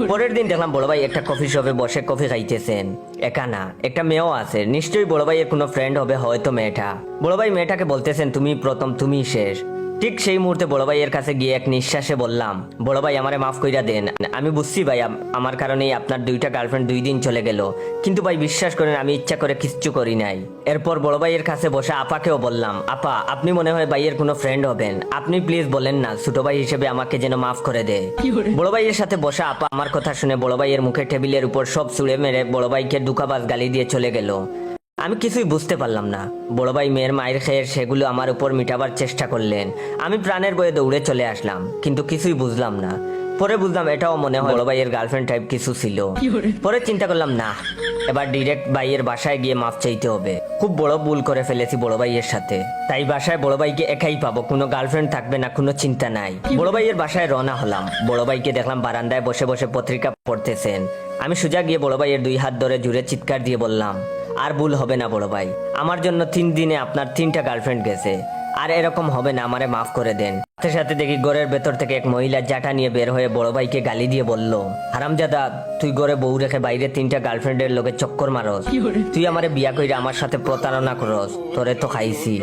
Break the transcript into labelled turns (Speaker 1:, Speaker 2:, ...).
Speaker 1: পরের দিন দেখলাম বড় ভাই একটা কফি শপে বসে কফি খাইতেছেন। একা না, একটা মেয়েও আছে। নিশ্চয়ই বড় ভাইয়ের কোনো ফ্রেন্ড হবে, হয়তো মেয়েটা। বড় ভাই মেয়েটাকে বলতেছেন, তুমি প্রথম, তুমি শেষ। ঠিক সেই মুহূর্তে বড় ভাইয়ের কাছে গিয়ে এক নিঃশ্বাসে বললাম, বড় ভাই আমারে মাফ কইরা দেন। আমি বুঝছি ভাই আমার কারণেই আপনার 2টা গার্লফ্রেন্ড 2 দিন চলে গেল, কিন্তু ভাই বিশ্বাস করেন আমি ইচ্ছা করে কিচ্ছু করি নাই। এরপর বড় ভাইয়ের কাছে বসে আপাকেও বললাম, আপা আপনি মনে হয় ভাইয়ের কোনো ফ্রেন্ড হবেন, আপনি প্লিজ বলেন না ছোট ভাই হিসেবে আমাকে যেন মাফ করে দেয়। বড় ভাইয়ের সাথে বসা আপা আমার কথা শুনে বড় ভাইয়ের মুখে টেবিলের উপর সব ছুঁড়ে মেরে বড় ভাইকে দুঃখাবাজ গালি দিয়ে চলে গেল। আমি কিছুই বুঝতে পারলাম না। বড় ভাই মেয়ের মায়ের খেয়ে সেগুলো আমার উপর মিটাবার চেষ্টা করলেন। আমি প্রাণের বয়ে দৌড়ে চলে আসলাম, কিন্তু কিছুই বুঝলাম না। পরে বুঝলাম এটাও মনে হয় বড় ভাইয়ের গার্লফ্রেন্ড টাইপ কিছু ছিল। পরে চিন্তা করলাম, না, এবার ডিরেক্ট ভাইয়ের বাসায় গিয়ে মাফ চাইতে হবে। খুব বড় ভুল করে ফেলেছি বড় ভাইয়ের সাথে। তাই বাসায় বড় ভাইকে একাই পাবো, কোনো গার্লফ্রেন্ড থাকবে না, কোনো চিন্তা নাই। বড় ভাইয়ের বাসায় রওনা হলাম। বড় ভাইকে দেখলাম বারান্দায় বসে বসে পত্রিকা পড়তেছেন। আমি সোজা গিয়ে বড় ভাইয়ের 2 হাত ধরে জুড়ে চিৎকার দিয়ে বললাম, আর ভুল হবে না বড় ভাই, আমার জন্য 3 দিনে আপনার 3টা গার্লফ্রেন্ড গেছে, আর এরকম হবে না, আমারে মাফ করে দেন। সাথে সাথে দেখি ঘরের ভেতর থেকে এক মহিলা জাটা নিয়ে বের হয়ে বড় ভাইকে গালি দিয়ে বলল, হারামজাদা, তুই ঘরে বউ রেখে বাইরে 3টা গার্লফ্রেন্ডের লোকে চক্কর মারস, তুই আমারে বিয়া কইরা আমার সাথে প্রতারণা করস, তোরে তো খাইছি।